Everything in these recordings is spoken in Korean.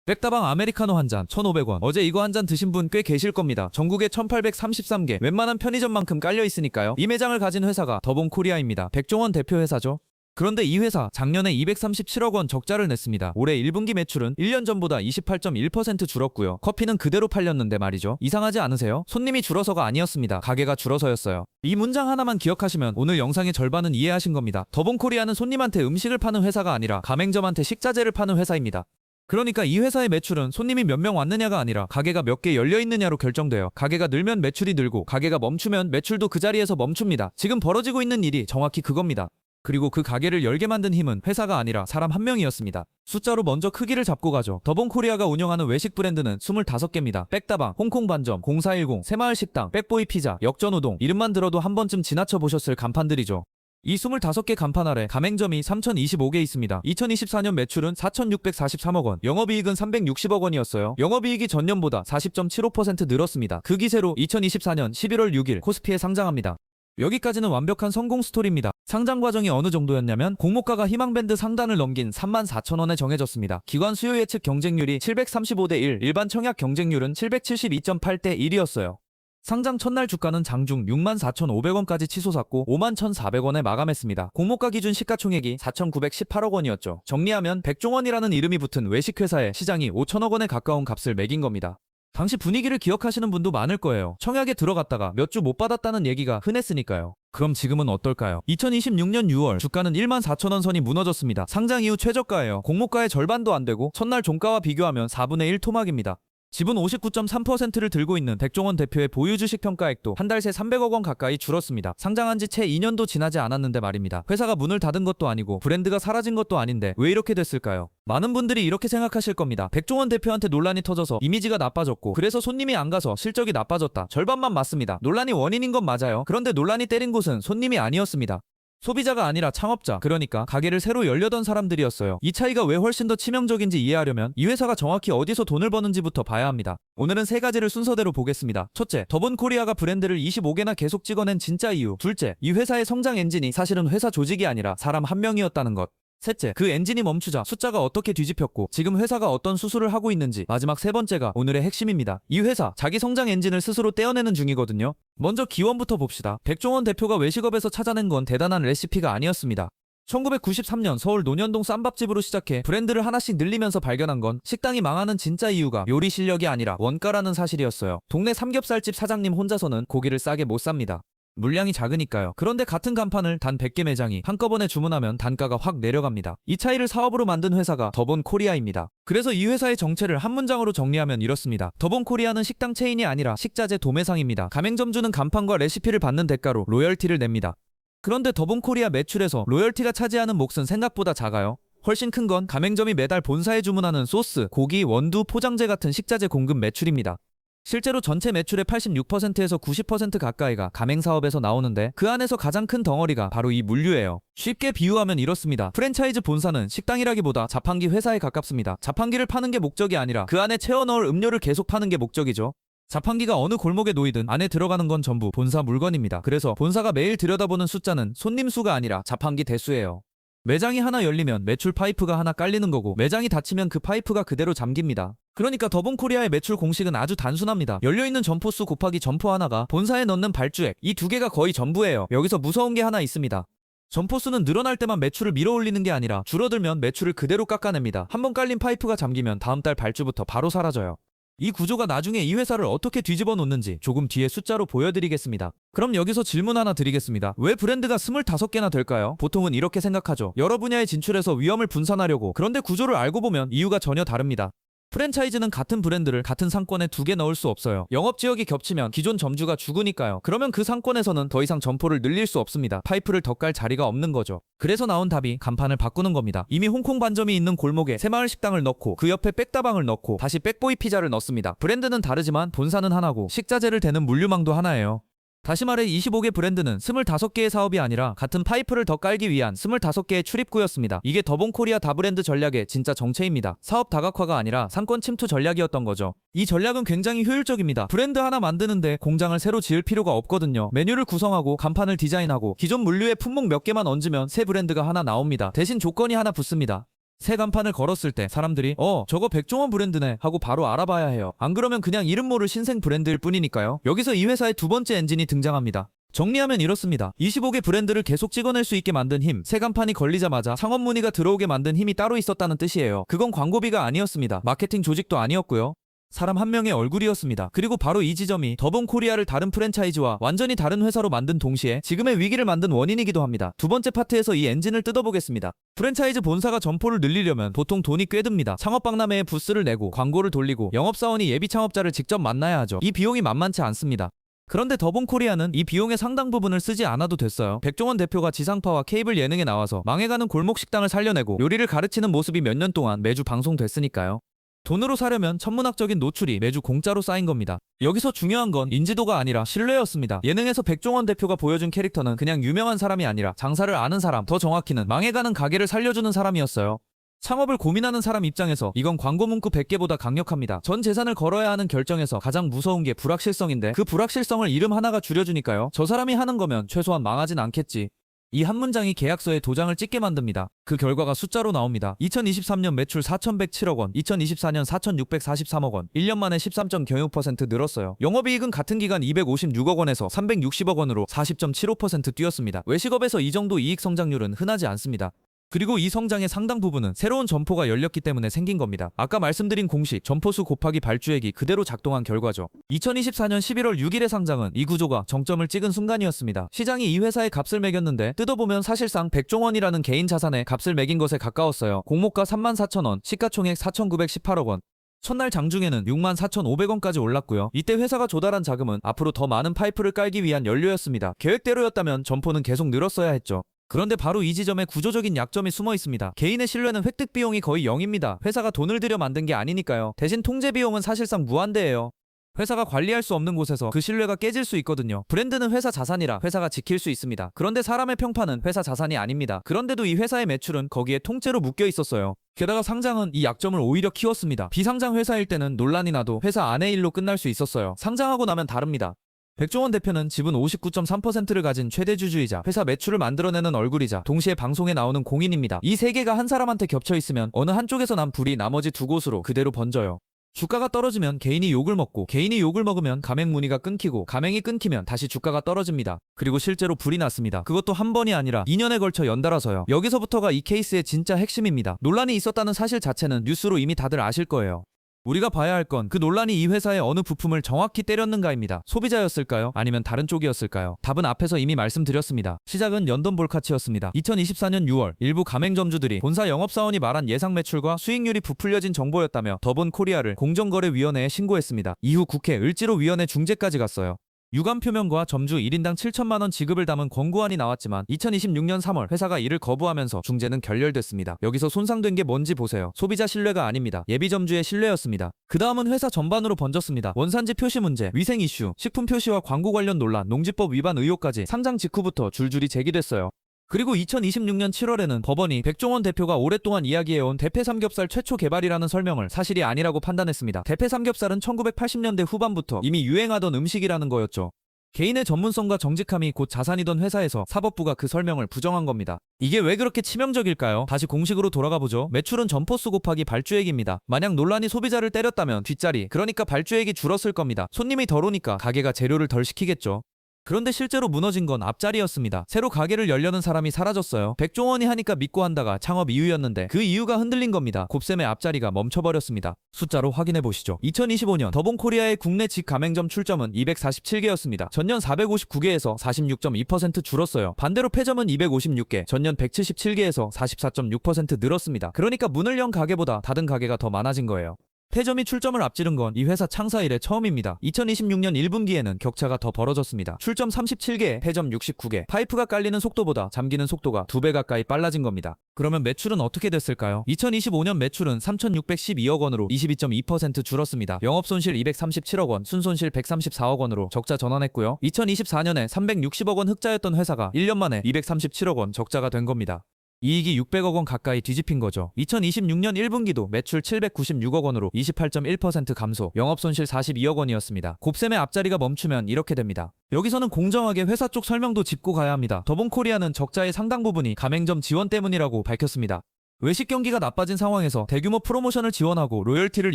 백다방 아메리카노 한 잔 1,500원. 어제 이거 한 잔 드신 분 꽤 계실 겁니다. 전국에 1833개, 웬만한 편의점만큼 깔려 있으니까요. 이 매장을 가진 회사가 더본코리아입니다. 백종원 대표 회사죠. 그런데 이 회사 작년에 237억 원 적자를 냈습니다. 올해 1분기 매출은 1년 전보다 28.1% 줄었고요. 커피는 그대로 팔렸는데 말이죠. 이상하지 않으세요? 손님이 줄어서가 아니었습니다. 가게가 줄어서였어요. 이 문장 하나만 기억하시면 오늘 영상의 절반은 이해하신 겁니다. 더본코리아는 손님한테 음식을 파는 회사가 아니라 가맹점한테 식자재를 파는 회사입니다. 그러니까 이 회사의 매출은 손님이 몇 명 왔느냐가 아니라 가게가 몇 개 열려있느냐로 결정돼요. 가게가 늘면 매출이 늘고 가게가 멈추면 매출도 그 자리에서 멈춥니다. 지금 벌어지고 있는 일이 정확히 그겁니다. 그리고 그 가게를 열게 만든 힘은 회사가 아니라 사람 한 명이었습니다. 숫자로 먼저 크기를 잡고 가죠. 더본코리아가 운영하는 외식 브랜드는 25개입니다. 백다방, 홍콩반점, 0410, 새마을식당, 백보이 피자, 역전우동, 이름만 들어도 한 번쯤 지나쳐 보셨을 간판들이죠. 이 25개 간판 아래 가맹점이 3,025개 있습니다. 2024년 매출은 4,643억 원, 영업이익은 360억 원이었어요. 영업이익이 전년보다 40.75% 늘었습니다. 그 기세로 2024년 11월 6일 코스피에 상장합니다. 여기까지는 완벽한 성공 스토리입니다. 상장 과정이 어느 정도였냐면 공모가가 희망밴드 상단을 넘긴 34,000원에 정해졌습니다. 기관 수요 예측 경쟁률이 735대 1, 일반 청약 경쟁률은 772.8대 1이었어요. 상장 첫날 주가는 장중 64,500원까지 치솟았고 51,400원에 마감했습니다. 공모가 기준 시가총액이 4,918억 원이었죠. 정리하면 백종원이라는 이름이 붙은 외식회사에 시장이 5천억 원에 가까운 값을 매긴 겁니다. 당시 분위기를 기억하시는 분도 많을 거예요. 청약에 들어갔다가 몇 주 못 받았다는 얘기가 흔했으니까요. 그럼 지금은 어떨까요? 2026년 6월 주가는 14,000원 선이 무너졌습니다. 상장 이후 최저가예요. 공모가의 절반도 안 되고 첫날 종가와 비교하면 4분의 1 토막입니다. 지분 59.3%를 들고 있는 백종원 대표의 보유 주식 평가액도 한 달 새 300억 원 가까이 줄었습니다. 상장한 지 채 2년도 지나지 않았는데 말입니다. 회사가 문을 닫은 것도 아니고 브랜드가 사라진 것도 아닌데 왜 이렇게 됐을까요? 많은 분들이 이렇게 생각하실 겁니다. 백종원 대표한테 논란이 터져서 이미지가 나빠졌고 그래서 손님이 안 가서 실적이 나빠졌다. 절반만 맞습니다. 논란이 원인인 건 맞아요. 그런데 논란이 때린 곳은 손님이 아니었습니다. 소비자가 아니라 창업자, 그러니까 가게를 새로 열려던 사람들이었어요. 이 차이가 왜 훨씬 더 치명적인지 이해하려면 이 회사가 정확히 어디서 돈을 버는지부터 봐야 합니다. 오늘은 세 가지를 순서대로 보겠습니다. 첫째, 더본코리아가 브랜드를 25개나 계속 찍어낸 진짜 이유. 둘째, 이 회사의 성장 엔진이 사실은 회사 조직이 아니라 사람 한 명이었다는 것. 셋째, 그 엔진이 멈추자 숫자가 어떻게 뒤집혔고 지금 회사가 어떤 수술을 하고 있는지. 마지막 세 번째가 오늘의 핵심입니다. 이 회사 자기 성장 엔진을 스스로 떼어내는 중이거든요. 먼저 기원부터 봅시다. 백종원 대표가 외식업에서 찾아낸 건 대단한 레시피가 아니었습니다. 1993년 서울 논현동 쌈밥집으로 시작해 브랜드를 하나씩 늘리면서 발견한 건 식당이 망하는 진짜 이유가 요리 실력이 아니라 원가라는 사실이었어요. 동네 삼겹살집 사장님 혼자서는 고기를 싸게 못 삽니다. 물량이 작으니까요. 그런데 같은 간판을 단 100개 매장이 한꺼번에 주문하면 단가가 확 내려갑니다. 이 차이를 사업으로 만든 회사가 더본코리아입니다. 그래서 이 회사의 정체를 한 문장으로 정리하면 이렇습니다. 더본코리아는 식당 체인이 아니라 식자재 도매상입니다. 가맹점주는 간판과 레시피를 받는 대가로 로열티를 냅니다. 그런데 더본코리아 매출에서 로열티가 차지하는 몫은 생각보다 작아요. 훨씬 큰 건 가맹점이 매달 본사에 주문하는 소스, 고기, 원두, 포장재 같은 식자재 공급 매출입니다. 실제로 전체 매출의 86%에서 90% 가까이가 가맹사업에서 나오는데 그 안에서 가장 큰 덩어리가 바로 이 물류예요. 쉽게 비유하면 이렇습니다. 프랜차이즈 본사는 식당이라기보다 자판기 회사에 가깝습니다. 자판기를 파는 게 목적이 아니라 그 안에 채워 넣을 음료를 계속 파는 게 목적이죠. 자판기가 어느 골목에 놓이든 안에 들어가는 건 전부 본사 물건입니다. 그래서 본사가 매일 들여다보는 숫자는 손님 수가 아니라 자판기 대수예요. 매장이 하나 열리면 매출 파이프가 하나 깔리는 거고 매장이 닫히면 그 파이프가 그대로 잠깁니다. 그러니까 더본코리아의 매출 공식은 아주 단순합니다. 열려있는 점포 수 곱하기 점포 하나가 본사에 넣는 발주액, 이 두 개가 거의 전부예요. 여기서 무서운 게 하나 있습니다. 점포 수는 늘어날 때만 매출을 밀어올리는 게 아니라 줄어들면 매출을 그대로 깎아냅니다. 한번 깔린 파이프가 잠기면 다음 달 발주부터 바로 사라져요. 이 구조가 나중에 이 회사를 어떻게 뒤집어 놓는지 조금 뒤에 숫자로 보여드리겠습니다. 그럼 여기서 질문 하나 드리겠습니다. 왜 브랜드가 25개나 될까요? 보통은 이렇게 생각하죠. 여러 분야에 진출해서 위험을 분산하려고. 그런데 구조를 알고 보면 이유가 전혀 다릅니다. 프랜차이즈는 같은 브랜드를 같은 상권에 2개 넣을 수 없어요. 영업지역이 겹치면 기존 점주가 죽으니까요. 그러면 그 상권에서는 더 이상 점포를 늘릴 수 없습니다. 파이프를 더 깔 자리가 없는 거죠. 그래서 나온 답이 간판을 바꾸는 겁니다. 이미 홍콩 반점이 있는 골목에 새마을식당을 넣고 그 옆에 백다방을 넣고 다시 백보이 피자를 넣습니다. 브랜드는 다르지만 본사는 하나고 식자재를 대는 물류망도 하나예요. 다시 말해 25개 브랜드는 25개의 사업이 아니라 같은 파이프를 더 깔기 위한 25개의 출입구였습니다. 이게 더본코리아 다브랜드 전략의 진짜 정체입니다. 사업 다각화가 아니라 상권 침투 전략이었던 거죠. 이 전략은 굉장히 효율적입니다. 브랜드 하나 만드는데 공장을 새로 지을 필요가 없거든요. 메뉴를 구성하고 간판을 디자인하고 기존 물류에 품목 몇 개만 얹으면 새 브랜드가 하나 나옵니다. 대신 조건이 하나 붙습니다. 새 간판을 걸었을 때 사람들이 저거 백종원 브랜드네 하고 바로 알아봐야 해요. 안 그러면 그냥 이름 모를 신생 브랜드일 뿐이니까요. 여기서 이 회사의 두 번째 엔진이 등장합니다. 정리하면 이렇습니다. 25개 브랜드를 계속 찍어낼 수 있게 만든 힘, 새 간판이 걸리자마자 창업 문의가 들어오게 만든 힘이 따로 있었다는 뜻이에요. 그건 광고비가 아니었습니다. 마케팅 조직도 아니었고요. 사람 한 명의 얼굴이었습니다. 그리고 바로 이 지점이 더본코리아를 다른 프랜차이즈와 완전히 다른 회사로 만든 동시에 지금의 위기를 만든 원인이기도 합니다. 두 번째 파트에서 이 엔진을 뜯어보겠습니다. 프랜차이즈 본사가 점포를 늘리려면 보통 돈이 꽤 듭니다. 창업박람회에 부스를 내고 광고를 돌리고 영업사원이 예비 창업자를 직접 만나야 하죠. 이 비용이 만만치 않습니다. 그런데 더본코리아는 이 비용의 상당 부분을 쓰지 않아도 됐어요. 백종원 대표가 지상파와 케이블 예능에 나와서 망해가는 골목 식당을 살려내고 요리를 가르치는 모습이 몇 년 동안 매주 방송됐으니까요. 돈으로 사려면 천문학적인 노출이 매주 공짜로 쌓인 겁니다. 여기서 중요한 건 인지도가 아니라 신뢰였습니다. 예능에서 백종원 대표가 보여준 캐릭터는 그냥 유명한 사람이 아니라 장사를 아는 사람, 더 정확히는 망해가는 가게를 살려주는 사람이었어요. 창업을 고민하는 사람 입장에서 이건 광고 문구 100개보다 강력합니다. 전 재산을 걸어야 하는 결정에서 가장 무서운 게 불확실성인데 그 불확실성을 이름 하나가 줄여주니까요. 저 사람이 하는 거면 최소한 망하진 않겠지. 이 한 문장이 계약서에 도장을 찍게 만듭니다. 그 결과가 숫자로 나옵니다. 2023년 매출 4,107억 원, 2024년 4,643억 원, 1년 만에 13.06% 늘었어요. 영업이익은 같은 기간 256억 원에서 360억 원으로 40.75% 뛰었습니다. 외식업에서 이 정도 이익 성장률은 흔하지 않습니다. 그리고 이 성장의 상당 부분은 새로운 점포가 열렸기 때문에 생긴 겁니다. 아까 말씀드린 공식 점포수 곱하기 발주액이 그대로 작동한 결과죠. 2024년 11월 6일의 상장은 이 구조가 정점을 찍은 순간이었습니다. 시장이 이 회사의 값을 매겼는데 뜯어보면 사실상 백종원이라는 개인 자산의 값을 매긴 것에 가까웠어요. 공모가 34,000원, 시가총액 4,918억 원. 첫날 장중에는 64,500원까지 올랐고요. 이때 회사가 조달한 자금은 앞으로 더 많은 파이프를 깔기 위한 연료였습니다. 계획대로였다면 점포는 계속 늘었어야 했죠. 그런데 바로 이 지점에 구조적인 약점이 숨어 있습니다. 개인의 신뢰는 획득 비용이 거의 0입니다. 회사가 돈을 들여 만든 게 아니니까요. 대신 통제 비용은 사실상 무한대예요. 회사가 관리할 수 없는 곳에서 그 신뢰가 깨질 수 있거든요. 브랜드는 회사 자산이라 회사가 지킬 수 있습니다. 그런데 사람의 평판은 회사 자산이 아닙니다. 그런데도 이 회사의 매출은 거기에 통째로 묶여 있었어요. 게다가 상장은 이 약점을 오히려 키웠습니다. 비상장 회사일 때는 논란이 나도 회사 안의 일로 끝날 수 있었어요. 상장하고 나면 다릅니다. 백종원 대표는 지분 59.3%를 가진 최대주주이자 회사 매출을 만들어내는 얼굴이자 동시에 방송에 나오는 공인입니다. 이 세 개가 한 사람한테 겹쳐 있으면 어느 한쪽에서 난 불이 나머지 두 곳으로 그대로 번져요. 주가가 떨어지면 개인이 욕을 먹고 개인이 욕을 먹으면 가맹 문의가 끊기고 가맹이 끊기면 다시 주가가 떨어집니다. 그리고 실제로 불이 났습니다. 그것도 한 번이 아니라 2년에 걸쳐 연달아서요. 여기서부터가 이 케이스의 진짜 핵심입니다. 논란이 있었다는 사실 자체는 뉴스로 이미 다들 아실 거예요. 우리가 봐야 할 건 그 논란이 이 회사의 어느 부품을 정확히 때렸는가입니다. 소비자였을까요? 아니면 다른 쪽이었을까요? 답은 앞에서 이미 말씀드렸습니다. 시작은 런던 볼카치였습니다. 2024년 6월 일부 가맹점주들이 본사 영업사원이 말한 예상 매출과 수익률이 부풀려진 정보였다며 더본코리아를 공정거래위원회에 신고했습니다. 이후 국회 을지로위원회 중재까지 갔어요. 유감 표명과 점주 1인당 7천만 원 지급을 담은 권고안이 나왔지만 2026년 3월 회사가 이를 거부하면서 중재는 결렬됐습니다. 여기서 손상된 게 뭔지 보세요. 소비자 신뢰가 아닙니다. 예비 점주의 신뢰였습니다. 그 다음은 회사 전반으로 번졌습니다. 원산지 표시 문제, 위생 이슈, 식품 표시와 광고 관련 논란, 농지법 위반 의혹까지 상장 직후부터 줄줄이 제기됐어요. 그리고 2026년 7월에는 법원이 백종원 대표가 오랫동안 이야기해온 대패 삼겹살 최초 개발이라는 설명을 사실이 아니라고 판단했습니다. 대패 삼겹살은 1980년대 후반부터 이미 유행하던 음식이라는 거였죠. 개인의 전문성과 정직함이 곧 자산이던 회사에서 사법부가 그 설명을 부정한 겁니다. 이게 왜 그렇게 치명적일까요? 다시 공식으로 돌아가 보죠. 매출은 점포수 곱하기 발주액입니다. 만약 논란이 소비자를 때렸다면 뒷자리, 그러니까 발주액이 줄었을 겁니다. 손님이 덜 오니까 가게가 재료를 덜 시키겠죠. 그런데 실제로 무너진 건 앞자리였습니다. 새로 가게를 열려는 사람이 사라졌어요. 백종원이 하니까 믿고 한다가 창업 이유였는데 그 이유가 흔들린 겁니다. 곱셈의 앞자리가 멈춰버렸습니다. 숫자로 확인해 보시죠. 2025년 더본코리아의 국내 직가맹점 출점은 247개였습니다. 전년 459개에서 46.2% 줄었어요. 반대로 폐점은 256개, 전년 177개에서 44.6% 늘었습니다. 그러니까 문을 연 가게보다 닫은 가게가 더 많아진 거예요. 폐점이 출점을 앞지른 건 이 회사 창사 이래 처음입니다. 2026년 1분기에는 격차가 더 벌어졌습니다. 출점 37개, 폐점 69개. 파이프가 깔리는 속도보다 잠기는 속도가 2배 가까이 빨라진 겁니다. 그러면 매출은 어떻게 됐을까요? 2025년 매출은 3,612억 원으로 22.2% 줄었습니다. 영업손실 237억 원, 순손실 134억 원으로 적자 전환했고요. 2024년에 360억 원 흑자였던 회사가 1년 만에 237억 원 적자가 된 겁니다. 이익이 600억 원 가까이 뒤집힌 거죠. 2026년 1분기도 매출 796억 원으로 28.1% 감소, 영업손실 42억 원이었습니다. 곱셈의 앞자리가 멈추면 이렇게 됩니다. 여기서는 공정하게 회사 쪽 설명도 짚고 가야 합니다. 더본코리아는 적자의 상당 부분이 가맹점 지원 때문이라고 밝혔습니다. 외식 경기가 나빠진 상황에서 대규모 프로모션을 지원하고 로열티를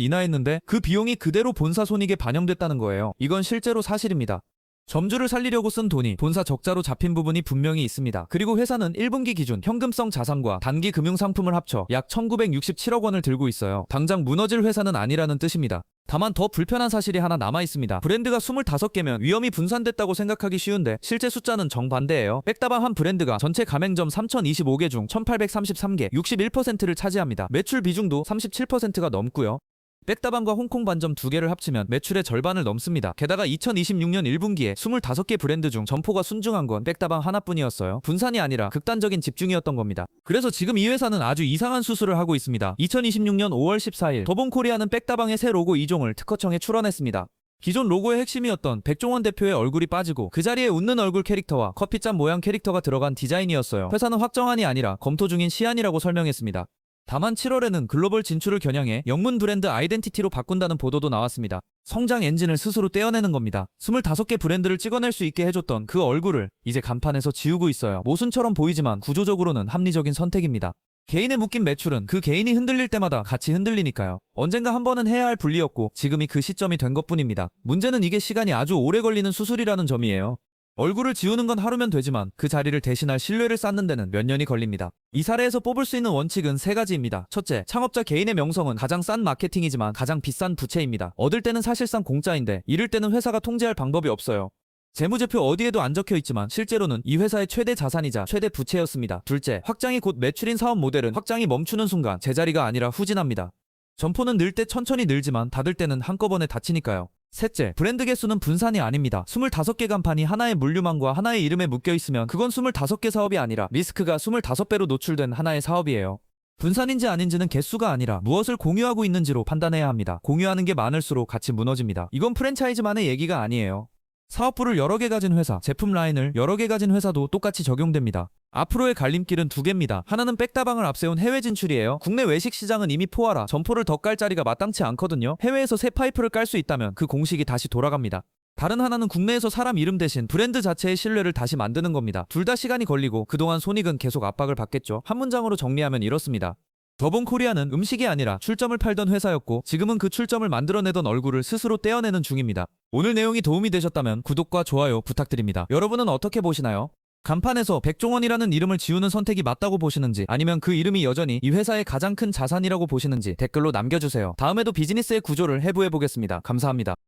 인하했는데 그 비용이 그대로 본사 손익에 반영됐다는 거예요. 이건 실제로 사실입니다. 점주를 살리려고 쓴 돈이 본사 적자로 잡힌 부분이 분명히 있습니다. 그리고 회사는 1분기 기준 현금성 자산과 단기 금융상품을 합쳐 약 1967억 원을 들고 있어요. 당장 무너질 회사는 아니라는 뜻입니다. 다만 더 불편한 사실이 하나 남아있습니다. 브랜드가 25개면 위험이 분산됐다고 생각하기 쉬운데 실제 숫자는 정반대예요. 백다방 한 브랜드가 전체 가맹점 3025개 중 1833개, 61%를 차지합니다. 매출 비중도 37%가 넘고요. 백다방과 홍콩 반점 2개를 합치면 매출의 절반을 넘습니다. 게다가 2026년 1분기에 25개 브랜드 중 점포가 순증한 건 백다방 하나뿐이었어요. 분산이 아니라 극단적인 집중이었던 겁니다. 그래서 지금 이 회사는 아주 이상한 수술을 하고 있습니다. 2026년 5월 14일 더본코리아는 백다방의 새 로고 2종을 특허청에 출원했습니다. 기존 로고의 핵심이었던 백종원 대표의 얼굴이 빠지고 그 자리에 웃는 얼굴 캐릭터와 커피잔 모양 캐릭터가 들어간 디자인이었어요. 회사는 확정안이 아니라 검토 중인 시안이라고 설명했습니다. 다만 7월에는 글로벌 진출을 겨냥해 영문 브랜드 아이덴티티로 바꾼다는 보도도 나왔습니다. 성장 엔진을 스스로 떼어내는 겁니다. 25개 브랜드를 찍어낼 수 있게 해줬던 그 얼굴을 이제 간판에서 지우고 있어요. 모순처럼 보이지만 구조적으로는 합리적인 선택입니다. 개인의 묶인 매출은 그 개인이 흔들릴 때마다 같이 흔들리니까요. 언젠가 한 번은 해야 할 분리였고 지금이 그 시점이 된 것뿐입니다. 문제는 이게 시간이 아주 오래 걸리는 수술이라는 점이에요. 얼굴을 지우는 건 하루면 되지만 그 자리를 대신할 신뢰를 쌓는 데는 몇 년이 걸립니다. 이 사례에서 뽑을 수 있는 원칙은 3가지입니다. 첫째, 창업자 개인의 명성은 가장 싼 마케팅이지만 가장 비싼 부채입니다. 얻을 때는 사실상 공짜인데 잃을 때는 회사가 통제할 방법이 없어요. 재무제표 어디에도 안 적혀 있지만 실제로는 이 회사의 최대 자산이자 최대 부채였습니다. 둘째, 확장이 곧 매출인 사업 모델은 확장이 멈추는 순간 제자리가 아니라 후진합니다. 점포는 늘 때 천천히 늘지만 닫을 때는 한꺼번에 닫히니까요. 셋째, 브랜드 개수는 분산이 아닙니다. 25개 간판이 하나의 물류망과 하나의 이름에 묶여있으면 그건 25개 사업이 아니라 리스크가 25배로 노출된 하나의 사업이에요. 분산인지 아닌지는 개수가 아니라 무엇을 공유하고 있는지로 판단해야 합니다. 공유하는 게 많을수록 같이 무너집니다. 이건 프랜차이즈만의 얘기가 아니에요. 사업부를 여러 개 가진 회사, 제품 라인을 여러 개 가진 회사도 똑같이 적용됩니다. 앞으로의 갈림길은 2개입니다. 하나는 백다방을 앞세운 해외 진출이에요. 국내 외식 시장은 이미 포화라 점포를 더 깔 자리가 마땅치 않거든요. 해외에서 새 파이프를 깔 수 있다면 그 공식이 다시 돌아갑니다. 다른 하나는 국내에서 사람 이름 대신 브랜드 자체의 신뢰를 다시 만드는 겁니다. 둘 다 시간이 걸리고 그동안 손익은 계속 압박을 받겠죠. 한 문장으로 정리하면 이렇습니다. 더본코리아는 음식이 아니라 출점을 팔던 회사였고 지금은 그 출점을 만들어내던 얼굴을 스스로 떼어내는 중입니다. 오늘 내용이 도움이 되셨다면 구독과 좋아요 부탁드립니다. 여러분은 어떻게 보시나요? 간판에서 백종원이라는 이름을 지우는 선택이 맞다고 보시는지 아니면 그 이름이 여전히 이 회사의 가장 큰 자산이라고 보시는지 댓글로 남겨주세요. 다음에도 비즈니스의 구조를 해부해보겠습니다. 감사합니다.